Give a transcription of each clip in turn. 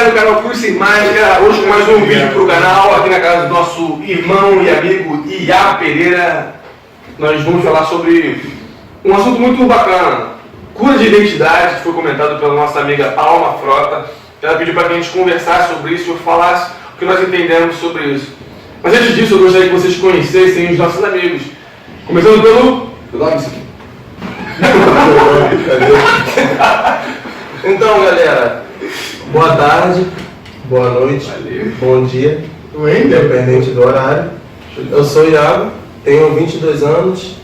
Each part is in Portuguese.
galera do canal Cruz Sem Máscara, hoje com mais um vídeo pro canal, aqui na casa do nosso irmão e amigo Iá Pereira. Nós vamos falar sobre um assunto muito bacana, cura de identidade, que foi comentado pela nossa amiga Alma Frota. Ela pediu para que a gente conversasse sobre isso e falasse o que nós entendemos sobre isso. Mas antes disso, eu gostaria que vocês conhecessem os nossos amigos. Começando pelo Robson. Então, galera, boa tarde, boa noite, bom dia, independente do horário. Eu sou o Iago, tenho 22 anos,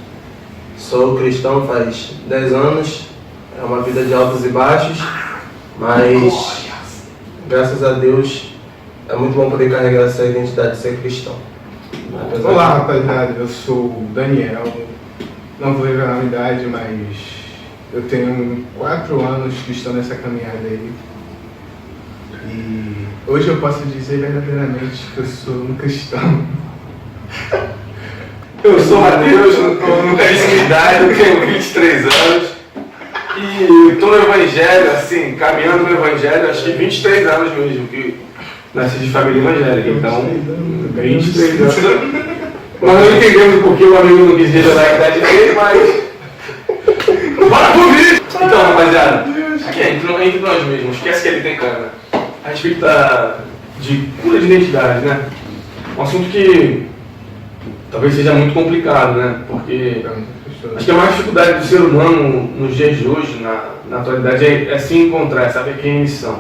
sou cristão faz 10 anos, é uma vida de altos e baixos, mas graças a Deus é muito bom poder carregar essa identidade de ser cristão. Olá, rapaziada, eu sou o Daniel, não vou revelar a minha idade, mas eu tenho 4 anos que estou nessa caminhada aí. E hoje eu posso dizer verdadeiramente que eu sou um cristão. Eu sou o Matheus, nunca disse minha idade, eu tenho 23 anos. E estou no Evangelho, assim, caminhando no Evangelho, acho que 23 anos mesmo, que nasci de família evangélica, então 23 anos. Nós não entendemos porque o amigo não quis revelar a idade dele, mas... Bora pro vídeo! Então, rapaziada, aqui entre nós mesmos, esquece que ele tem câmera. A respeito de cura de identidade, né? Um assunto que talvez seja muito complicado, né? Porque acho que a maior dificuldade do ser humano nos dias de hoje, na atualidade, é se encontrar, é saber quem eles são.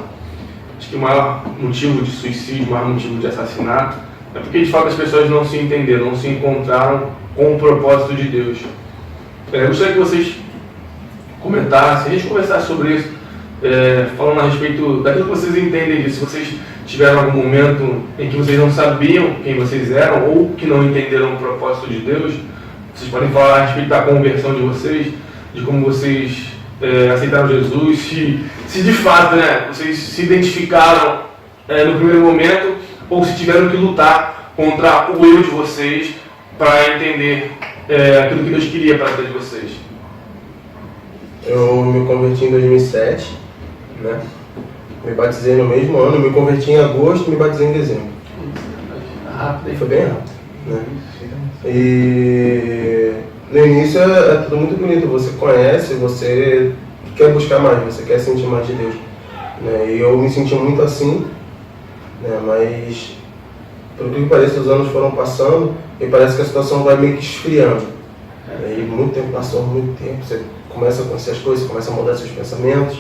Acho que o maior motivo de suicídio, o maior motivo de assassinato, é porque de fato as pessoas não se entenderam, não se encontraram com o propósito de Deus. Eu gostaria que vocês comentassem, a gente conversasse sobre isso, falando a respeito daquilo que vocês entendem disso. Se vocês tiveram algum momento em que vocês não sabiam quem vocês eram ou que não entenderam o propósito de Deus, vocês podem falar a respeito da conversão de vocês, de como vocês aceitaram Jesus, se de fato, né, vocês se identificaram no primeiro momento ou se tiveram que lutar contra o eu de vocês para entender aquilo que Deus queria para a vida de vocês. Eu me converti em 2007, né? Me batizei no mesmo ano, me converti em agosto, me batizei em dezembro. Rápido, foi bem rápido, né? E no início é tudo muito bonito, você conhece, você quer buscar mais, você quer sentir mais de Deus, né? E eu me senti muito assim, né? Mas por que parece, os anos foram passando e parece que a situação vai meio que esfriando. E muito tempo passou, muito tempo, você começa a conhecer as coisas, começa a mudar seus pensamentos.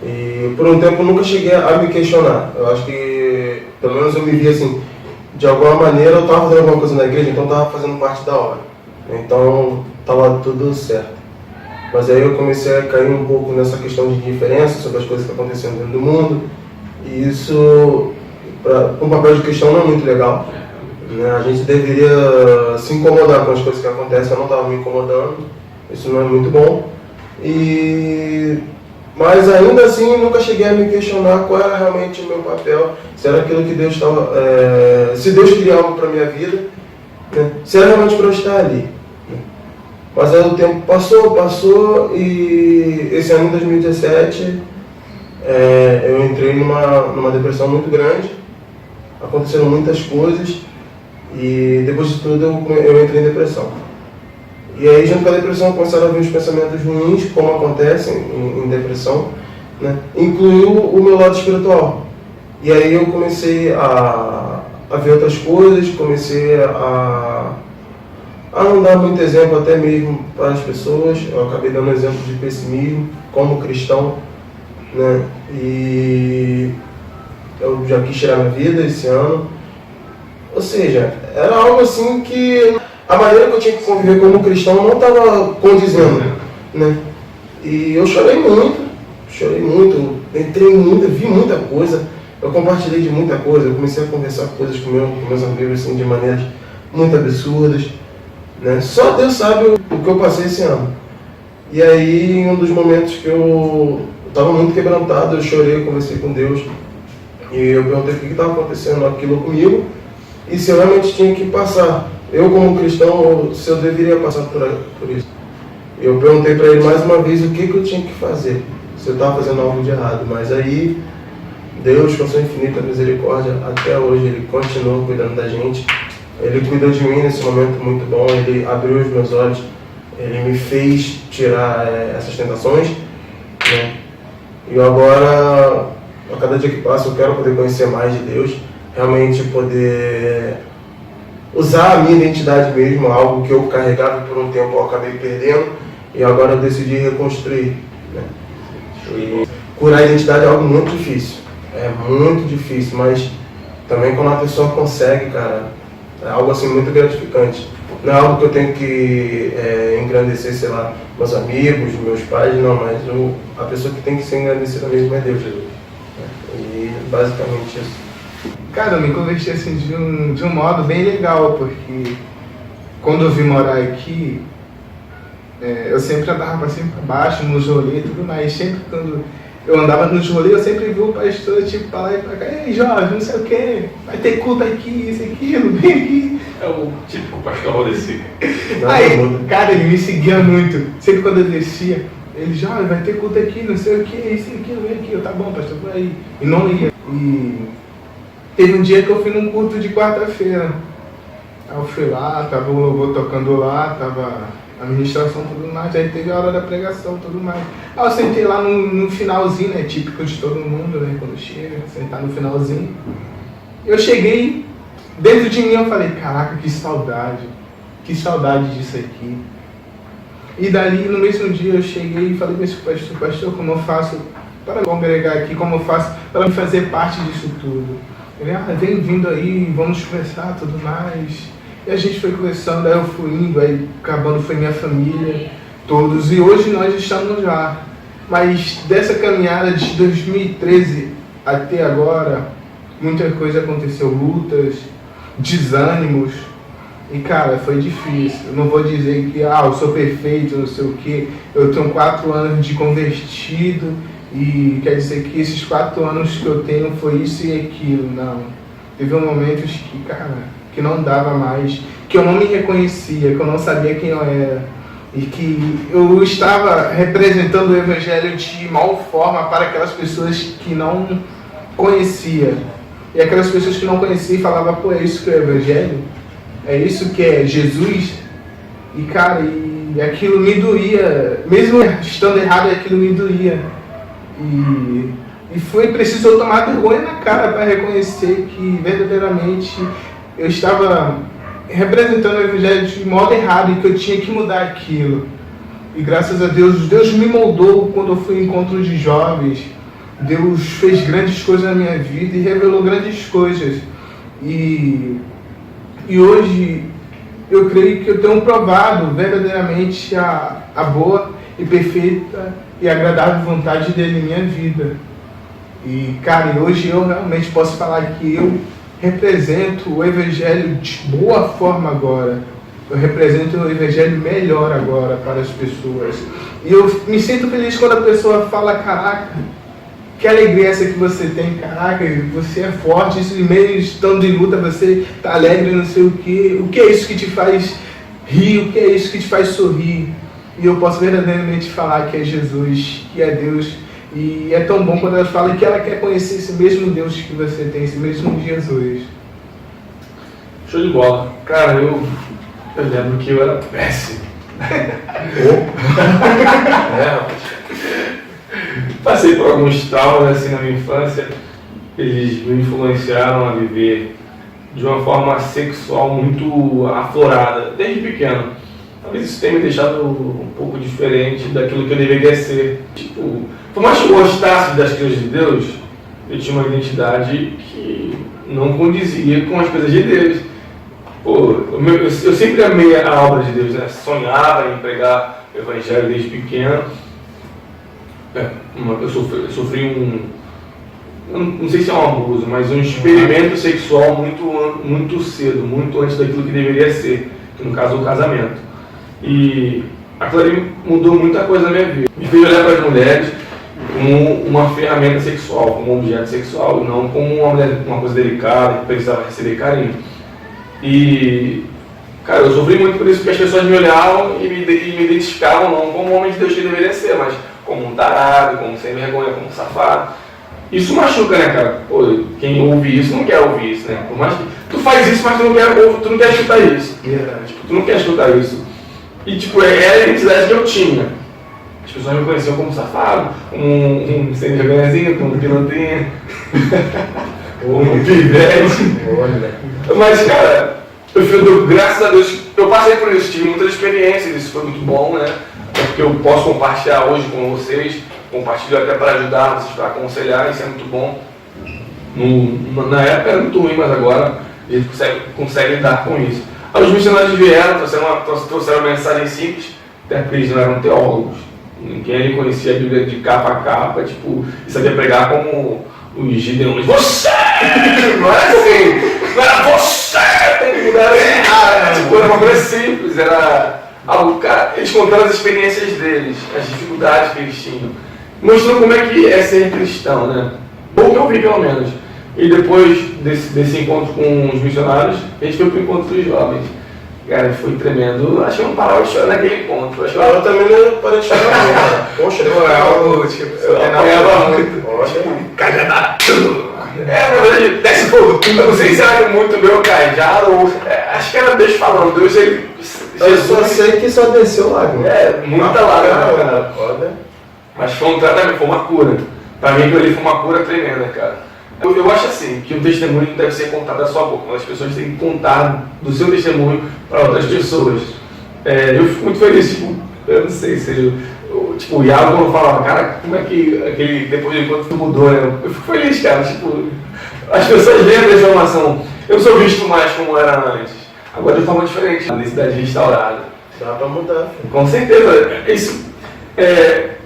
E por um tempo eu nunca cheguei a me questionar. Eu acho que, pelo menos eu me vi assim, de alguma maneira eu estava fazendo alguma coisa na igreja, então estava fazendo parte da obra. Então estava tudo certo. Mas aí eu comecei a cair um pouco nessa questão de indiferença sobre as coisas que aconteciam dentro do mundo. E isso, para um papel de cristão, não é muito legal. A gente deveria se incomodar com as coisas que acontecem, eu não estava me incomodando, isso não é muito bom. Mas ainda assim nunca cheguei a me questionar qual era realmente o meu papel, se era aquilo que Deus estava, se Deus queria algo para a minha vida, né? Se era realmente para eu estar ali. Né? Mas aí o tempo passou e esse ano, em 2017, eu entrei numa depressão muito grande, aconteceram muitas coisas. E depois de tudo eu entrei em depressão. E aí junto com a depressão começaram a vir os pensamentos ruins, como acontecem em depressão, né? Incluiu o meu lado espiritual. E aí eu comecei a ver outras coisas, comecei a não dar muito exemplo até mesmo para as pessoas. Eu acabei dando exemplo de pessimismo como cristão, né? E eu já quis tirar minha vida esse ano. Ou seja, era algo assim que a maneira que eu tinha que conviver como cristão não estava condizendo, né? E eu chorei muito, entrei muito, vi muita coisa, eu compartilhei de muita coisa, eu comecei a conversar coisas com meus amigos assim, de maneiras muito absurdas, né? Só Deus sabe o que eu passei esse ano. E aí, em um dos momentos que eu estava muito quebrantado, eu chorei, eu conversei com Deus e eu perguntei o que estava acontecendo aquilo comigo. E se eu realmente tinha que passar, eu como cristão, se eu deveria passar por isso. Eu perguntei para ele mais uma vez o que eu tinha que fazer, se eu estava fazendo algo de errado. Mas aí Deus, com sua infinita misericórdia, até hoje Ele continua cuidando da gente. Ele cuidou de mim nesse momento muito bom, Ele abriu os meus olhos, Ele me fez tirar essas tentações, né? E agora, a cada dia que passa, eu quero poder conhecer mais de Deus, realmente poder usar a minha identidade mesmo, algo que eu carregava por um tempo, eu acabei perdendo, e agora eu decidi reconstruir, né? E curar a identidade é algo muito difícil, mas também quando a pessoa consegue, cara, é algo assim muito gratificante. Não é algo que eu tenho que engrandecer, sei lá, meus amigos, meus pais, não, mas a pessoa que tem que ser engrandecida mesmo é Deus, Jesus. E basicamente isso. Cara, eu me converti assim de um modo bem legal, porque quando eu vim morar aqui, eu sempre andava pra cima e pra baixo, nos rolês e tudo mais. Sempre quando eu andava nos rolês, eu sempre vi o pastor, tipo, pra lá e pra cá, ei, jovem, não sei o que, vai ter culto aqui, isso, aquilo, vem aqui. É o típico pastor Rodecica. Aí, cara, ele me seguia muito. Sempre quando eu descia, ele, jovem, vai ter culto aqui, não sei o que, isso, aquilo, vem aqui. Eu, tá bom, pastor, por aí. E não ia. E teve um dia que eu fui num culto de quarta-feira. Aí eu fui lá, tava o louvor tocando lá, tava a ministração e tudo mais, aí teve a hora da pregação e tudo mais. Aí eu sentei lá no finalzinho, né, típico de todo mundo, né, quando chega, sentar no finalzinho. Eu cheguei, dentro de mim eu falei, caraca, que saudade disso aqui. E dali, no mesmo dia, eu cheguei e falei para esse pastor, como eu faço para congregar aqui, como eu faço para me fazer parte disso tudo. Ele, vem vindo aí, vamos conversar, tudo mais. E a gente foi conversando, aí eu fui indo, aí acabando foi minha família, todos, e hoje nós estamos lá. Mas dessa caminhada de 2013 até agora, muita coisa aconteceu, lutas, desânimos, e cara, foi difícil. Eu não vou dizer que eu sou perfeito, não sei o que, eu tenho 4 anos de convertido, e quer dizer que esses 4 anos que eu tenho foi isso e aquilo, não. Teve momentos que, cara, que não dava mais, que eu não me reconhecia, que eu não sabia quem eu era, e que eu estava representando o Evangelho de mal forma para aquelas pessoas que não conheciam. E aquelas pessoas que não conheciam falavam, pô, é isso que é o Evangelho? É isso que é Jesus? E cara, e aquilo me doía, mesmo estando errado, aquilo me doía. E foi preciso eu tomar vergonha na cara para reconhecer que verdadeiramente eu estava representando o Evangelho de modo errado e que eu tinha que mudar aquilo. E graças a Deus, Deus me moldou quando eu fui em encontros de jovens. Deus fez grandes coisas na minha vida e revelou grandes coisas. E hoje eu creio que eu tenho provado verdadeiramente a boa e perfeita e agradável vontade dele em minha vida. E cara, hoje eu realmente posso falar que eu represento o Evangelho de boa forma agora. Eu represento o Evangelho melhor agora para as pessoas. E eu me sinto feliz quando a pessoa fala, caraca, que alegria essa que você tem, caraca, você é forte, isso mesmo estando em luta, você está alegre, não sei o que é isso que te faz rir, o que é isso que te faz sorrir. E eu posso verdadeiramente falar que é Jesus, que é Deus. E é tão bom quando ela fala que ela quer conhecer esse mesmo Deus que você tem, esse mesmo Jesus. Show de bola. Cara, eu lembro que eu era péssimo. Passei por alguns traumas assim na minha infância. Eles me influenciaram a viver de uma forma sexual muito aflorada, desde pequeno. Talvez isso tenha me deixado um pouco diferente daquilo que eu deveria ser. Tipo, por mais que eu gostasse das coisas de Deus, eu tinha uma identidade que não condizia com as coisas de Deus. Pô, eu sempre amei a obra de Deus, né? Sonhava em pregar o Evangelho desde pequeno. Eu sofri eu não sei se é um abuso, mas um experimento sexual muito cedo, muito antes daquilo que deveria ser, que no caso é o casamento. E aquilo ali mudou muita coisa na minha vida. Me fez olhar para as mulheres como uma ferramenta sexual, como um objeto sexual, e não como uma coisa delicada que precisava receber carinho. E, cara, eu sofri muito por isso, porque as pessoas me olhavam e me identificavam não como um homem de Deus que deveria ser, mas como um tarado, como sem vergonha, como um safado. Isso machuca, né, cara? Pô, quem ouve isso não quer ouvir isso, né? Por mais que tu faz isso, mas tu não quer escutar isso. Tipo, tu não quer escutar isso. E tipo, era a identidade que eu tinha. As pessoas me conheciam como safado, um sem vergonhazinho, como um pilantinha, um pivete. Mas, cara, graças a Deus, eu passei por isso, tive muitas experiências, isso foi muito bom, né? Porque eu posso compartilhar hoje com vocês, compartilho até para ajudar vocês, para aconselhar, isso é muito bom. Na época era muito ruim, mas agora a gente consegue lidar com isso. Aí os missionários vieram, trouxeram uma mensagem simples, até porque eles não eram teólogos. Ninguém ali conhecia a Bíblia de capa a capa, tipo, e sabia pregar como os gideões. Você! Não era assim! Não era você! Tem que mudar assim! Tipo, era uma coisa simples, era algo, cara, eles contaram as experiências deles, as dificuldades que eles tinham. Mostrando como é que é ser cristão, né? Ou que eu vi, pelo menos. E depois desse encontro com os missionários, a gente foi pro encontro dos jovens. Cara, foi tremendo. Acho que eu não parava de chorar naquele encontro. Eu também não parei de chorar, não. Poxa, eu apanhava muito. Cajadada. Na verdade, desce fogo. Eu não sei se era muito meu cajado ou. Acho que era Deus falando. Deus, ele. Eu só sei que só desceu lágrima. Muita lágrima, cara. Mas foi um tratamento, foi uma cura. Pra mim, aquilo ali foi uma cura tremenda, cara. Eu acho assim, que um testemunho não deve ser contado da sua boca, mas as pessoas têm que contar do seu testemunho para outras pessoas. Eu fico muito feliz, tipo, eu não sei se tipo, o Iago quando falava, cara, como é que aquele, depois de enquanto tu mudou, né? Eu fico feliz, cara, tipo, as pessoas veem a transformação. Eu sou visto mais como era antes, agora de forma diferente, a necessidade restaurada. Dá pra mudar, filho. Com certeza, isso.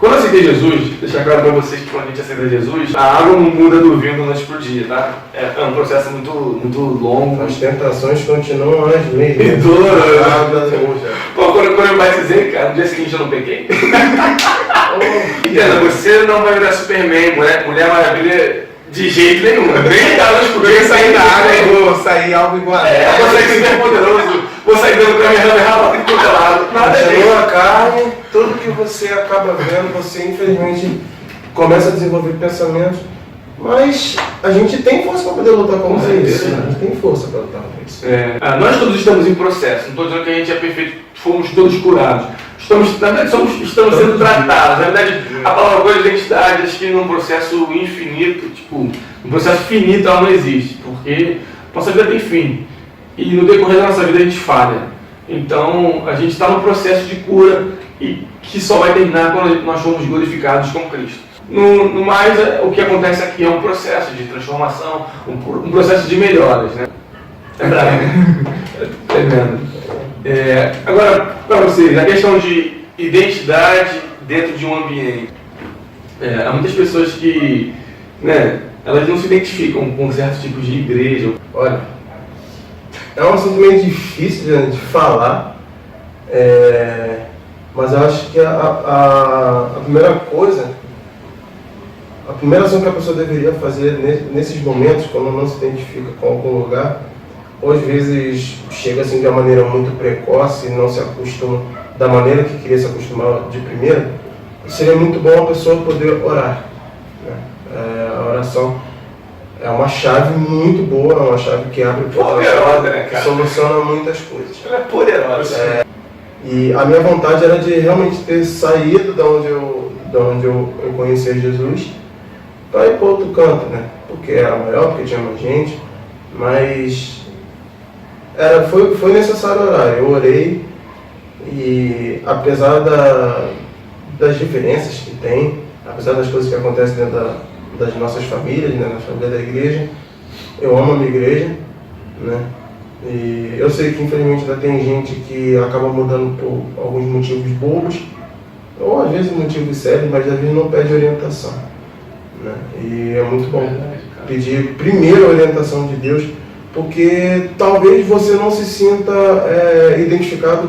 Quando eu aceitei Jesus, deixar claro para vocês que quando a gente aceita Jesus, a água não muda do vinho da noite por dia, tá? É um processo muito longo. As tentações continuam as mesmas. E duro. Pô, quando eu batizei, cara, no dia seguinte eu não peguei. Entenda, você não vai virar Superman, Mulher Maravilha, de jeito nenhum. Nem dá noite por dia, sair da água e vou sair algo igual. Vou sair super poderoso, vou sair dando Kamehameha em todo lado. Nada disso. A carne, tudo que você acaba vendo, você infelizmente começa a desenvolver pensamentos, mas a gente tem força para poder lutar contra isso. A gente tem força para lutar contra isso. Nós todos estamos em processo, não estou dizendo que a gente é perfeito, fomos todos curados. Na verdade, estamos sendo tratados. Na verdade, a palavra coisa de identidade, acho que num processo infinito, tipo, um processo finito ela não existe, porque nossa vida tem fim. E no decorrer da nossa vida a gente falha. Então, a gente está num processo de cura e que só vai terminar quando nós formos glorificados com Cristo. No mais, o que acontece aqui é um processo de transformação, um processo de melhoras, né? Tremendo. Agora, para vocês, a questão de identidade dentro de um ambiente. Há muitas pessoas que, né, elas não se identificam com certos tipos de igreja. Olha, é um assunto meio difícil de falar, mas eu acho que a primeira coisa, a primeira ação que a pessoa deveria fazer nesses momentos, quando não se identifica com algum lugar, ou às vezes chega assim de uma maneira muito precoce e não se acostuma da maneira que queria se acostumar de primeira, seria muito bom a pessoa poder orar. Né? A oração é uma chave muito boa, é uma chave que abre poderosa, né, cara? Soluciona muitas coisas. Ela é poderosa. E a minha vontade era de realmente ter saído da onde eu conhecia Jesus para ir para outro canto, né? Porque era maior, porque tinha mais gente, mas foi necessário orar. Eu orei e apesar das diferenças que tem, apesar das coisas que acontecem dentro das nossas famílias, né, na família da igreja, eu amo a minha igreja, né? E eu sei que infelizmente ainda tem gente que acaba mudando por alguns motivos bobos, ou às vezes motivos sérios, mas às vezes não pede orientação, né? E é muito bom pedir primeiro a orientação de Deus, porque talvez você não se sinta identificado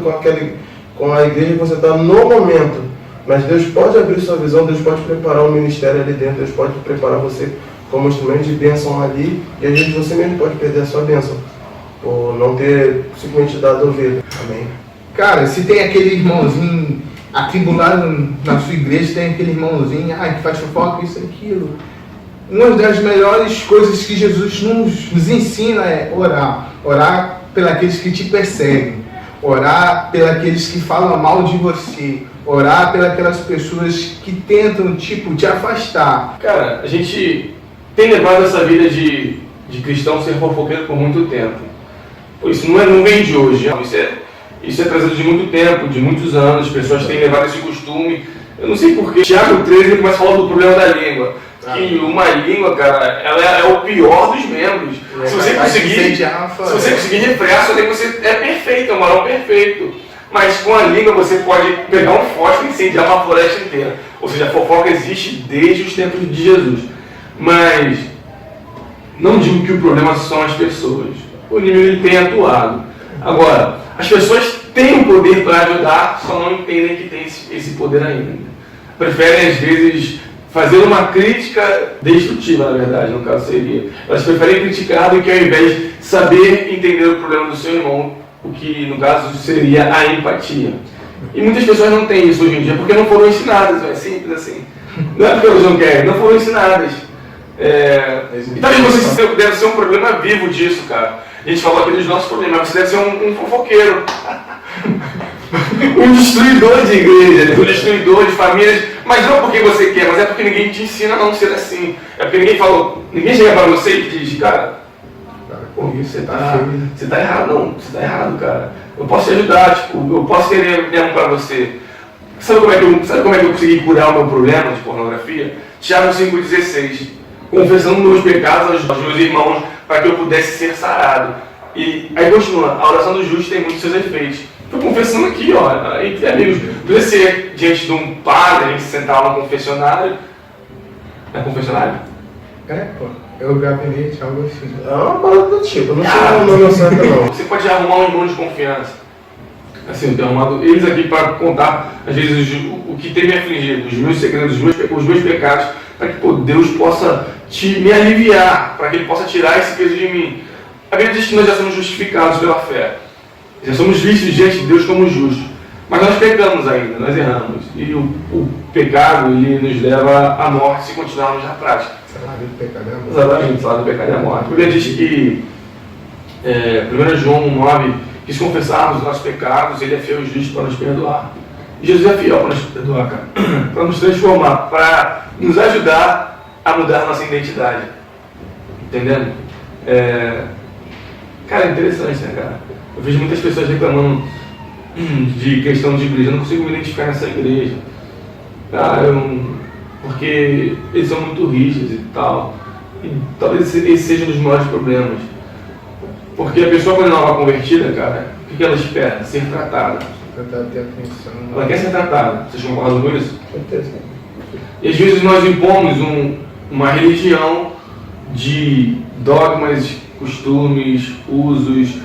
com a igreja que você está no momento, mas Deus pode abrir sua visão, Deus pode preparar um ministério ali dentro, Deus pode preparar você como instrumento de bênção ali, e às vezes você mesmo pode perder a sua bênção por não ter simplesmente dado ouvido. Amém. Cara, se tem aquele irmãozinho atribulado na sua igreja, tem aquele irmãozinho que faz fofoca, isso e aquilo. uma das melhores coisas que Jesus nos ensina é orar. Orar pelos que te perseguem. Orar pelos que falam mal de você. Orar pelas pessoas que tentam, te afastar. Cara, a gente tem levado essa vida de cristão ser fofoqueiro por muito tempo. Isso não vem de hoje, isso é trazido de muito tempo, de muitos anos. As pessoas têm levado esse costume. Eu não sei porquê. Tiago 13 começa a falar do problema da língua. Que uma língua, cara, ela é o pior dos membros. Se você conseguir refrear sua língua, você é perfeito, é um varão perfeito. Mas com a língua você pode pegar um fósforo e incendiar uma floresta inteira. Ou seja, a fofoca existe desde os tempos de Jesus. Mas não digo que o problema são as pessoas. O inimigo ele tem atuado. Agora, as pessoas têm o poder para ajudar, só não entendem que tem esse poder ainda. Preferem, às vezes, fazer uma crítica destrutiva, na verdade, no caso seria. Elas preferem criticar do que ao invés de saber entender o problema do seu irmão, o que, no caso, seria a empatia. E muitas pessoas não têm isso hoje em dia porque não foram ensinadas, é simples assim. Não é porque elas não querem, não foram ensinadas. E talvez você deve ser um problema vivo disso, cara. A gente falou aqui dos nossos problemas, você deve ser um fofoqueiro. Um destruidor de igreja, um destruidor de famílias, mas não porque você quer, mas é porque ninguém te ensina a não ser assim. É porque ninguém chega para você e diz, cara, você tá errado, não, você tá errado, cara. Eu posso te ajudar, eu posso ter mesmo para você. Sabe como é que eu consegui curar o meu problema de pornografia? Tiago 5,16, confessando meus pecados aos meus irmãos para que eu pudesse ser sarado. E aí continua, a oração do justo tem muitos seus efeitos. Estou confessando aqui, ó, entre amigos. Podia ser diante de um padre, a gente sentar lá no confessionário. É confessionário? É o gabinete, algo assim. É uma parada do tipo, não sei o nome certo não. Você pode arrumar um irmão de confiança. Assim, eu tenho arrumado eles aqui para contar, às vezes, o que tem me afligido, os meus segredos, os meus pecados, para que Deus possa me aliviar, para que Ele possa tirar esse peso de mim. A Bíblia diz que nós já somos justificados pela fé. Já somos vistos diante de Deus como justos. Mas nós pecamos ainda, nós erramos. E o pecado ele nos leva à morte se continuarmos na prática. Salário do pecado é a morte. Exatamente, o salário do pecado é a morte. A Bíblia diz que, 1 João 9, que se confessarmos os nossos pecados, Ele é fiel e justo para nos perdoar. E Jesus é fiel para nos perdoar, cara. Para nos transformar, para nos ajudar a mudar a nossa identidade. Entendendo? Cara, é interessante, né, cara? Eu vejo muitas pessoas reclamando de questão de igreja. Eu não consigo me identificar nessa igreja. Porque eles são muito rígidos e tal. E talvez esse seja um dos maiores problemas. Porque a pessoa, quando ela é uma convertida, cara, o que ela espera? Ser tratada. Tentar ter atenção. Ela quer ser tratada. Vocês concordam com isso? Com certeza. E às vezes nós impomos uma religião de dogmas, costumes, usos,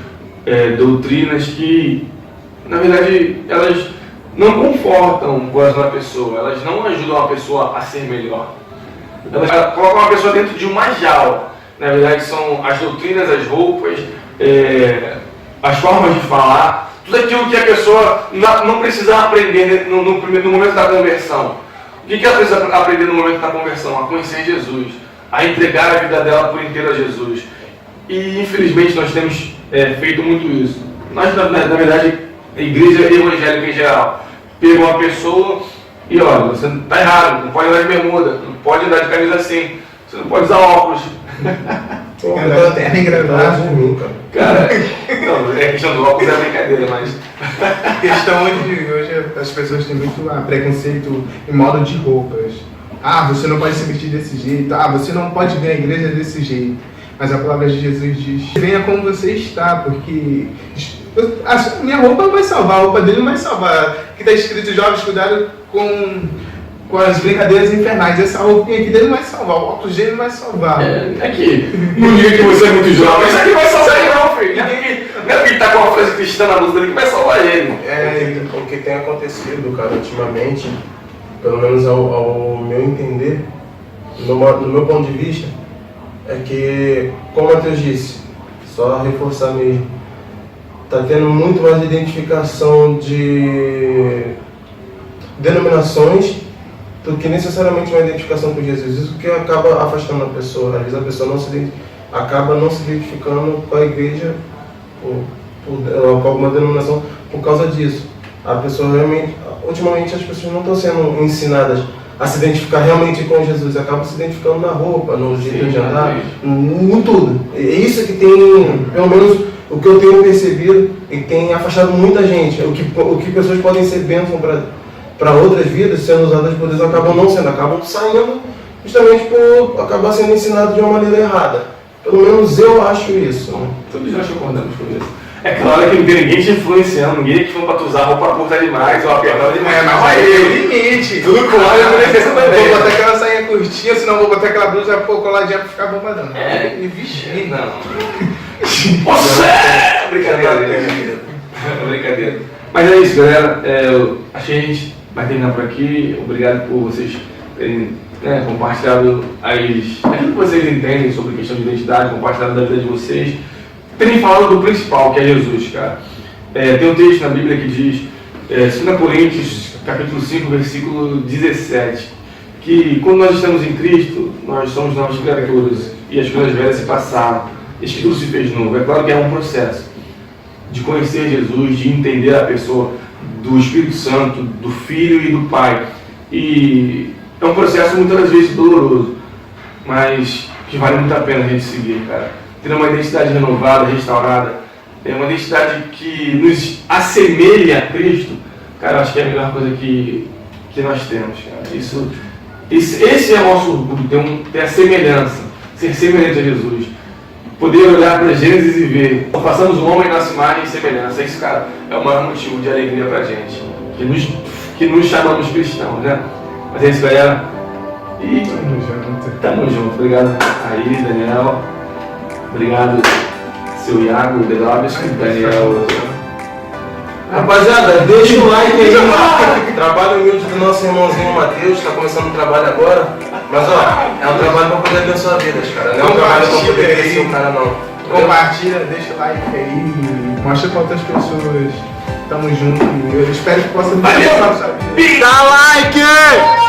doutrinas que, na verdade, elas não confortam o coração da pessoa, elas não ajudam a pessoa a ser melhor. Elas colocam a pessoa dentro de uma jaula. Na verdade, são as doutrinas, as roupas, as formas de falar, tudo aquilo que a pessoa não precisa aprender no momento da conversão. O que ela precisa aprender no momento da conversão? A conhecer Jesus, a entregar a vida dela por inteiro a Jesus. E infelizmente nós temos feito muito isso. Nós, na verdade, a igreja evangélica em geral, pega uma pessoa e olha, você está errado, não pode andar de bermuda, não pode andar de camisa assim, você não pode usar óculos. Andar terno engravado. Cara, não, a questão do óculos é brincadeira, mas... A questão hoje as pessoas têm muito preconceito em modo de roupas. Você não pode se vestir desse jeito, você não pode vir à igreja desse jeito. Mas a palavra de Jesus diz, venha como você está, porque a minha roupa vai salvar, a roupa dele não vai salvar. Que está escrito, jovens, cuidado com as brincadeiras infernais. Essa roupinha aqui dele não vai salvar, o óculos dele não vai salvar. Aqui, no dia que você é muito jovem, isso aqui vai salvar ele não, filho. Não é porque ele está com uma frase cristã na música dele que vai salvar ele. O que tem acontecido, cara, ultimamente, pelo menos ao meu entender, no meu ponto de vista, é que, como o Matheus disse, só reforçar mesmo, está tendo muito mais identificação de denominações, do que necessariamente uma identificação com Jesus. Isso que acaba afastando a pessoa. Às vezes a pessoa acaba não se identificando com a igreja ou com alguma denominação por causa disso. A pessoa realmente, ultimamente as pessoas não estão sendo ensinadas a se identificar realmente com Jesus, acabam se identificando na roupa, no jeito de andar, em tudo. É isso que tem, pelo menos o que eu tenho percebido, e tem afastado muita gente. O que pessoas podem ser bênção para outras vidas, sendo usadas por Deus, acabam não sendo, acabam saindo justamente por acabar sendo ensinado de uma maneira errada. Pelo menos eu acho isso. Né? Todos nós concordamos com isso. É claro que não tem ninguém te influenciando, ninguém que falou pra tu usar roupa curta demais ou apertada demais. Mas aí é o limite. Tudo com óleo não necessita também. Vou botar aquela sainha curtinha, senão vou botar aquela blusa coladinha pra ficar bombadão. E vixe, não. Nossa! Brincadeira. Brincadeira. Mas é isso, galera. Acho que a gente vai terminar por aqui. Obrigado por vocês terem compartilhado aquilo que vocês entendem sobre a questão de identidade, compartilhado da vida de vocês. Terem falado do principal, que é Jesus, cara. Tem um texto na Bíblia que diz, 2 Coríntios, capítulo 5, versículo 17, que quando nós estamos em Cristo, nós somos novas criaturas e as coisas velhas se passaram, e tudo se fez novo. É claro que é um processo de conhecer Jesus, de entender a pessoa do Espírito Santo, do Filho e do Pai. E é um processo muitas vezes doloroso, mas que vale muito a pena a gente seguir, cara. Ter uma identidade renovada, restaurada, uma identidade que nos assemelha a Cristo, cara, acho que é a melhor coisa que nós temos, cara. Esse é o nosso orgulho, ter a semelhança, ser semelhante a Jesus. Poder olhar para Gênesis e ver, passamos o homem nossa imagem e semelhança. Isso, cara, é o maior motivo de alegria pra gente, que nos chamamos cristãos, né? Mas é isso, galera. E tamo junto. Obrigado aí, Daniel. Obrigado, seu Iago, Daniel. Rapaziada, deixa o like aí. Trabalho humilde do nosso irmãozinho Matheus, tá começando o trabalho agora. Mas ó, é um trabalho pra poder abençoar vidas, cara. Não é um trabalho pra poder crescer o cara, não. Compartilha, deixa o like aí, mostra pra outras pessoas. Tamo junto e eu espero que possa Valeu! abençoar a sua vida. Dá like!